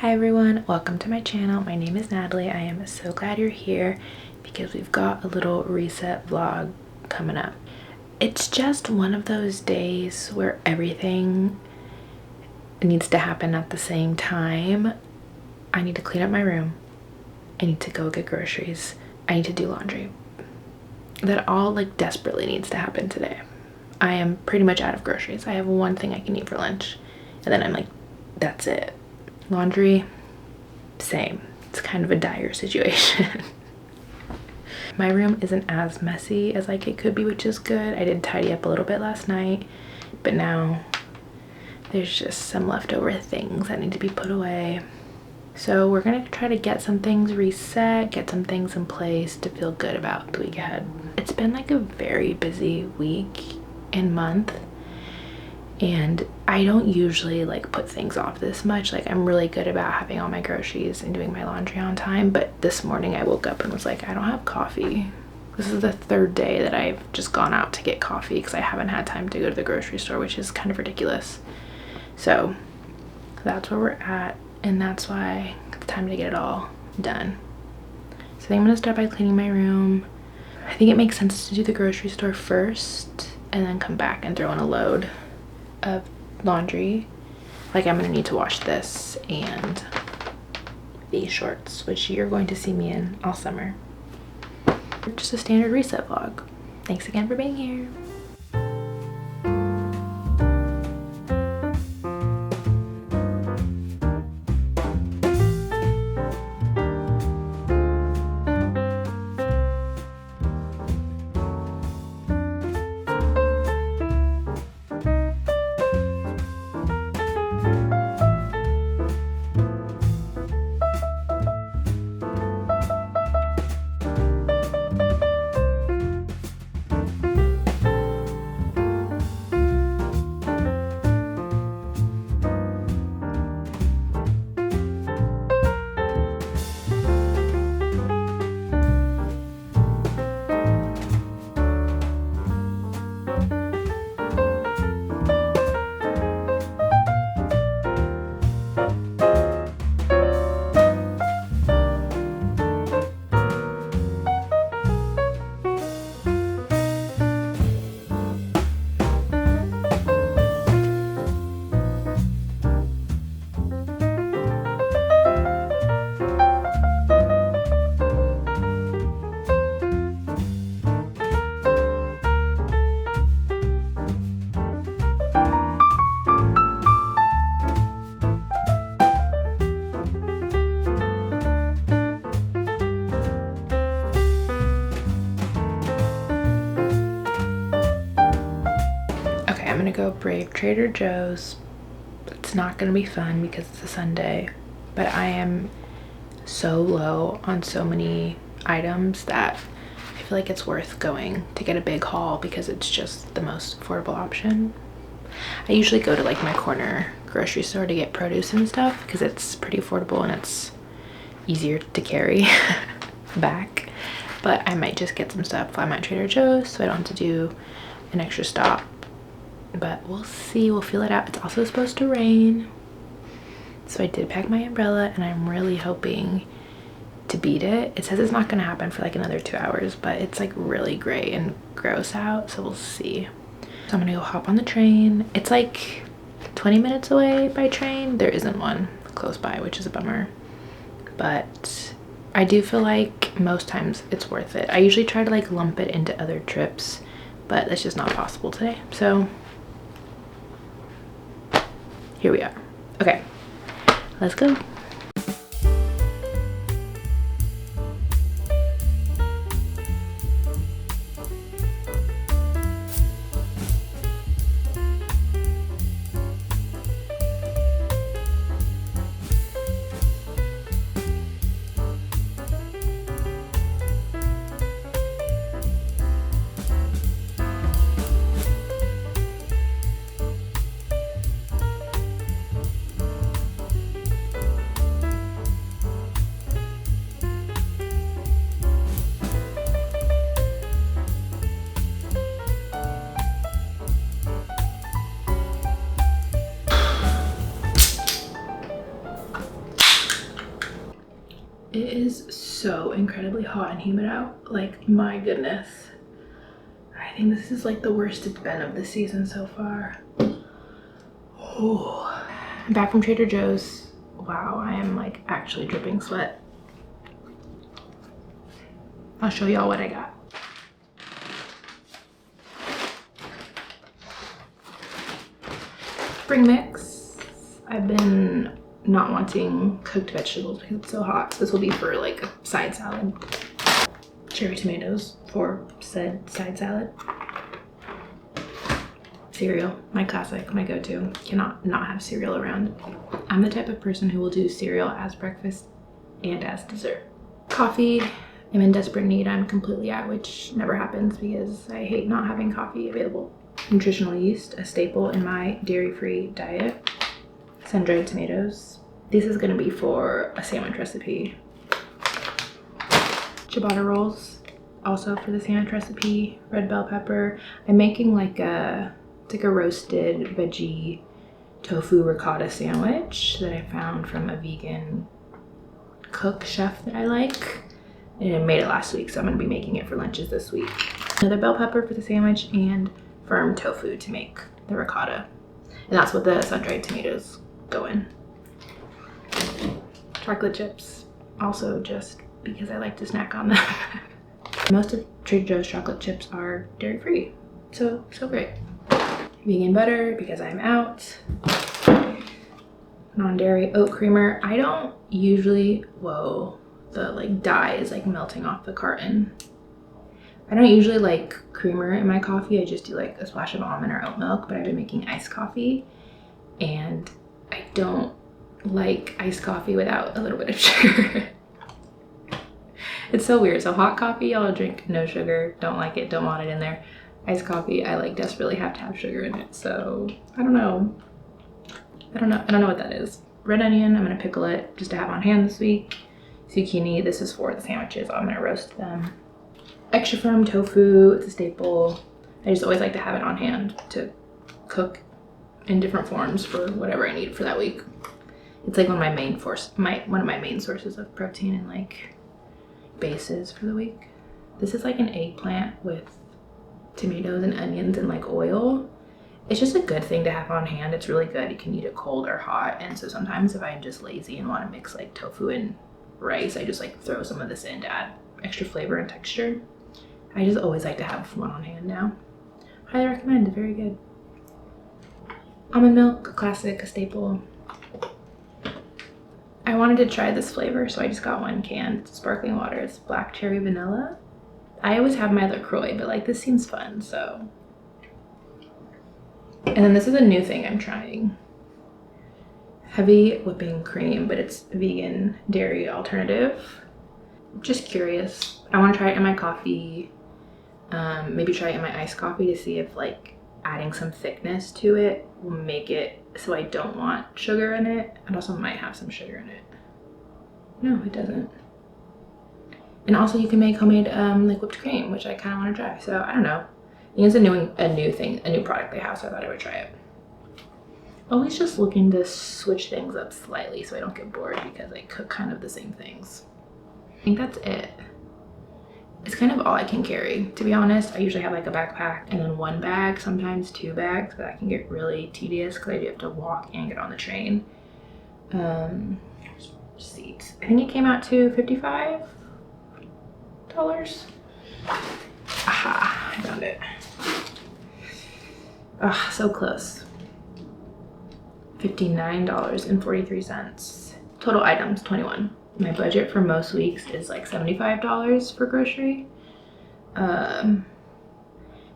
Hi everyone, welcome to my channel. My name is Natalie. I am so glad you're here because we've got a little reset vlog coming up. It's just one of those days where everything needs to happen at the same time. I need to clean up my room. I need to go get groceries. I need to do laundry. That all desperately needs to happen today. I am pretty much out of groceries. I have one thing I can eat for lunch and then I'm like, that's it. Laundry, same. It's kind of a dire situation. My room isn't as messy as it could be, which is good. I did tidy up a little bit last night, but now there's just some leftover things that need to be put away. So we're gonna try to get some things reset, get some things in place to feel good about the week ahead. It's been a very busy week and month, and I don't usually put things off this much. I'm really good about having all my groceries and doing my laundry on time, but this morning I woke up and was like, I don't have coffee. This is the third day that I've just gone out to get coffee because I haven't had time to go to the grocery store, which is kind of ridiculous. So that's where we're at, and that's why it's time to get it all done. So I think I'm gonna start by cleaning my room. I think it makes sense to do the grocery store first and then come back and throw in a load of laundry. I'm gonna need to wash this and these shorts, which you're going to see me in all summer. Just a standard reset vlog. Thanks again for being here. I'm gonna go brave Trader Joe's. It's not gonna be fun because it's a Sunday, but I am so low on so many items that I feel like it's worth going to get a big haul because it's just the most affordable option. I usually go to my corner grocery store to get produce and stuff because it's pretty affordable and it's easier to carry back, but I might just get some stuff while I'm at Trader Joe's so I don't have to do an extra stop. But we'll see, we'll feel it out. It's also supposed to rain, so I did pack my umbrella and I'm really hoping to beat it. It says it's not gonna happen for another 2 hours, but it's really gray and gross out, so we'll see. So I'm gonna go hop on the train. It's 20 minutes away by train. There isn't one close by, which is a bummer, but I do feel most times it's worth it. I usually try to lump it into other trips, but that's just not possible today, so here we are. Okay, let's go. It is so incredibly hot and humid out. Like, my goodness. I think this is like the worst it's been of the season so far. Oh, I'm back from Trader Joe's. Wow, I am like actually dripping sweat. I'll show y'all what I got. Spring mix. I've been not wanting cooked vegetables because it's so hot. So this will be for like a side salad. Cherry tomatoes for said side salad. Cereal, my classic, my go-to. Cannot not have cereal around. I'm the type of person who will do cereal as breakfast and as dessert. Coffee, I'm in desperate need. I'm completely out, which never happens because I hate not having coffee available. Nutritional yeast, a staple in my dairy-free diet. Sun-dried tomatoes. This is gonna be for a sandwich recipe. Ciabatta rolls, also for the sandwich recipe. Red bell pepper. I'm making like a roasted veggie tofu ricotta sandwich that I found from a vegan cook chef that I like. And I made it last week, so I'm gonna be making it for lunches this week. Another bell pepper for the sandwich and firm tofu to make the ricotta. And that's what the sun-dried tomatoes go in. Chocolate chips, also just because I like to snack on them. Most of Trader Joe's chocolate chips are dairy-free, so great. Vegan butter because I'm out. Non-dairy oat creamer. I don't usually, whoa, the like dye is like melting off the carton. I don't usually like creamer in my coffee. I just do like a splash of almond or oat milk, but I've been making iced coffee and I don't like iced coffee without a little bit of sugar. It's so weird. So hot coffee, I'll drink no sugar. Don't like it, don't want it in there. Iced coffee, I like desperately have to have sugar in it. So I don't know what that is. Red onion, I'm gonna pickle it just to have on hand this week. Zucchini, this is for the sandwiches. I'm gonna roast them. Extra firm tofu, it's a staple. I just always like to have it on hand to cook in different forms for whatever I need for that week. It's like one of my main sources of protein and like bases for the week. This is like an eggplant with tomatoes and onions and like oil. It's just a good thing to have on hand. It's really good. You can eat it cold or hot. And so sometimes if I'm just lazy and want to mix like tofu and rice, I just like throw some of this in to add extra flavor and texture. I just always like to have one on hand now. Highly recommend, very good. Almond milk, a classic, a staple. I wanted to try this flavor, so I just got one can. It's sparkling water, it's black cherry vanilla. I always have my LaCroix, but like this seems fun, so. And then this is a new thing I'm trying. Heavy whipping cream, but it's vegan dairy alternative. Just curious. I want to try it in my coffee. Maybe try it in my iced coffee to see if like adding some thickness to it will make it so I don't want sugar in it. It also might have some sugar in it. No, it doesn't. And also you can make homemade like whipped cream, which I kind of want to try. So I don't know. I think it's a new product they have, so I thought I would try it. Always just looking to switch things up slightly so I don't get bored because I cook kind of the same things. I think that's it. It's kind of all I can carry, to be honest. I usually have like a backpack and then one bag, sometimes 2 bags, but that can get really tedious because I do have to walk and get on the train. Receipts. I think it came out to $55. Aha, I found it. Ah, so close. $59.43. Total items, 21. My budget for most weeks is like $75 for grocery. And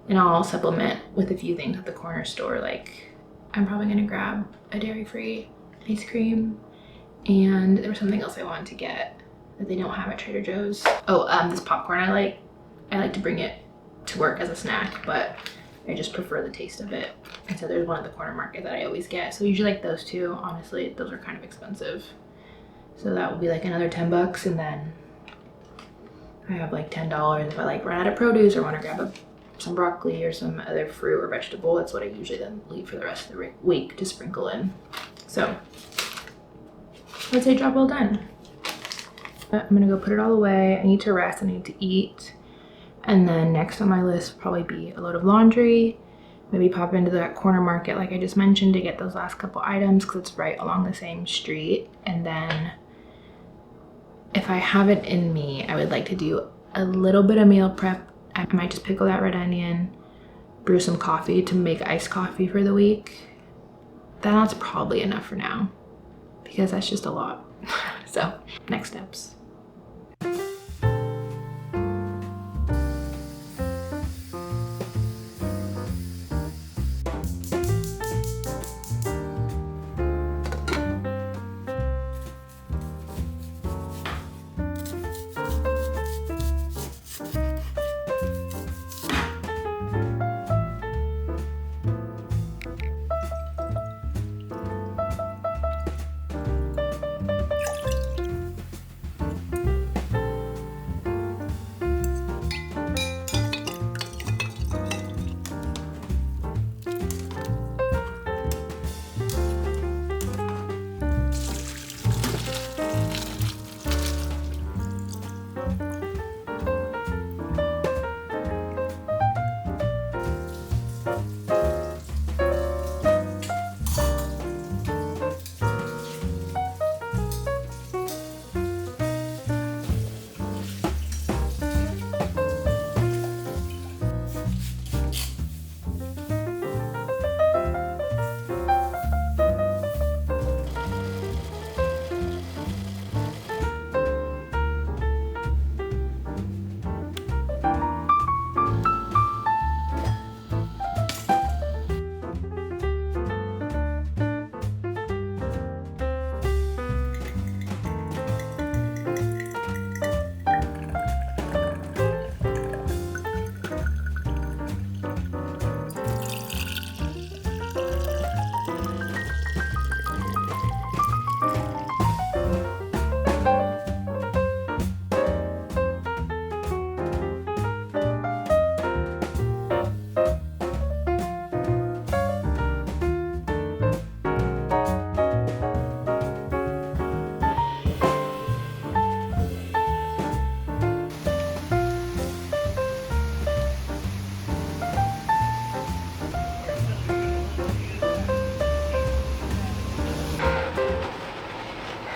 I'll supplement with a few things at the corner store. Like I'm probably gonna grab a dairy-free ice cream, and there was something else I wanted to get that they don't have at Trader Joe's. Oh, this popcorn I like to bring it to work as a snack, but I just prefer the taste of it. And so there's one at the corner market that I always get. So usually like those two, honestly, those are kind of expensive. So that will be like another 10 bucks, and then I have like $10 if I like run out of produce or want to grab some broccoli or some other fruit or vegetable. That's what I usually then leave for the rest of the week to sprinkle in. So let's say job well done. I'm gonna go put it all away. I need to rest, I need to eat. And then next on my list will probably be a load of laundry. Maybe pop into that corner market like I just mentioned to get those last couple items because it's right along the same street. And then if I have it in me, I would like to do a little bit of meal prep. I might just pickle that red onion, brew some coffee to make iced coffee for the week. That's probably enough for now because that's just a lot. So next steps.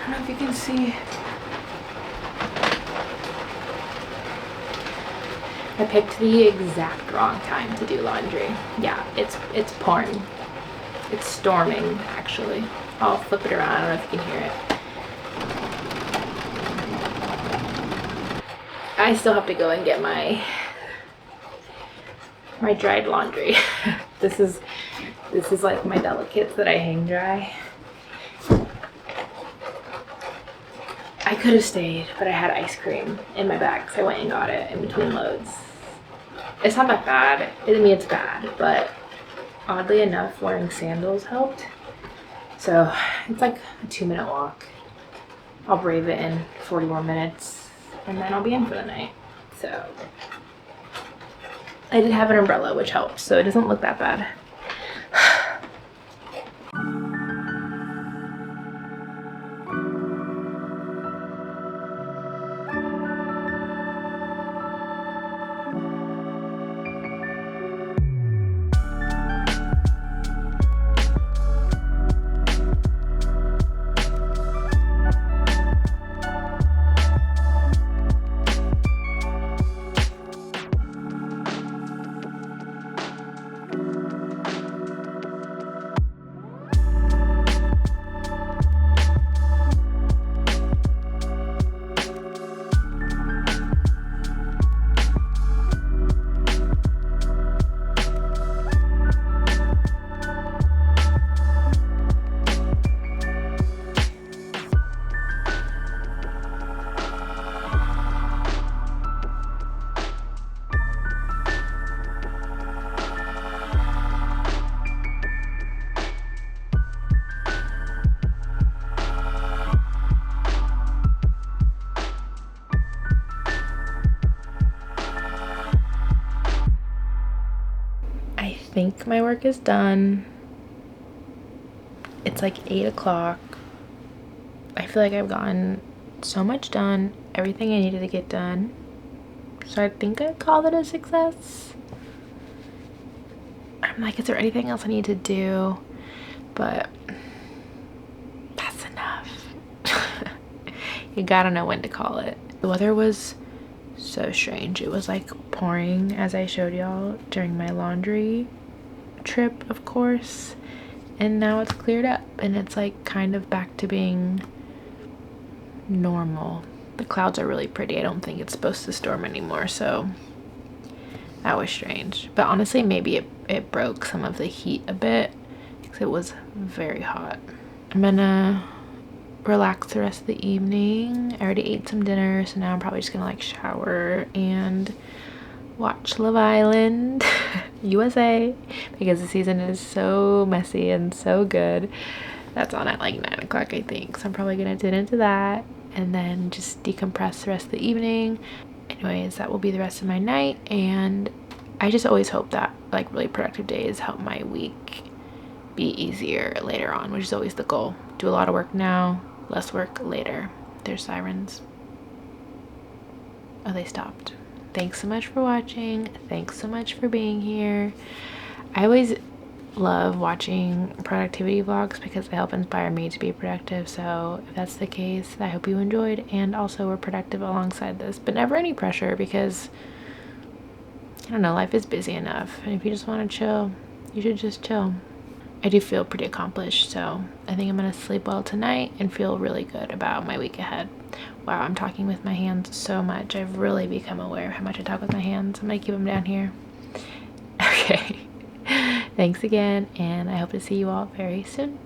I don't know if you can see. I picked the exact wrong time to do laundry. Yeah, it's pouring. It's storming, actually. I'll flip it around. I don't know if you can hear it. I still have to go and get my dried laundry. This is like my delicates that I hang dry. I could have stayed, but I had ice cream in my bag, so I went and got it in between loads. It's not that bad. I mean, it's bad, but oddly enough, wearing sandals helped. So it's like a 2-minute walk. I'll brave it in 40 more minutes, and then I'll be in for the night. So I did have an umbrella, which helps, so it doesn't look that bad. I think my work is done. It's like 8 o'clock. I feel like I've gotten so much done. everything I needed to get done. So I think I called it a success. I'm like, is there anything else I need to do? But that's enough. You gotta know when to call it. The weather was so strange. It was like pouring, as I showed y'all during my laundry trip, of course, and now it's cleared up and it's like kind of back to being normal. The clouds are really pretty. I don't think it's supposed to storm anymore, so that was strange. But honestly, maybe it broke some of the heat a bit because it was very hot. I'm gonna relax the rest of the evening. I already ate some dinner, so now I'm probably just gonna like shower and watch Love Island USA because the season is so messy and so good. That's on at like 9 o'clock, I think, so I'm probably gonna tune into that and then just decompress the rest of the evening. Anyways, that will be the rest of my night, and I just always hope that like really productive days help my week be easier later on, which is always the goal. Do a lot of work now, less work later. There's sirens. Oh, they stopped. Thanks so much for watching. Thanks so much for being here. I always love watching productivity vlogs because they help inspire me to be productive. So if that's the case, I hope you enjoyed and also were productive alongside this, but never any pressure because I don't know, life is busy enough, and if you just want to chill, you should just chill. I do feel pretty accomplished, so I think I'm gonna sleep well tonight and feel really good about my week ahead. Wow, I'm talking with my hands so much. I've really become aware of how much I talk with my hands. I'm gonna keep them down here. Okay. Thanks again, and I hope to see you all very soon.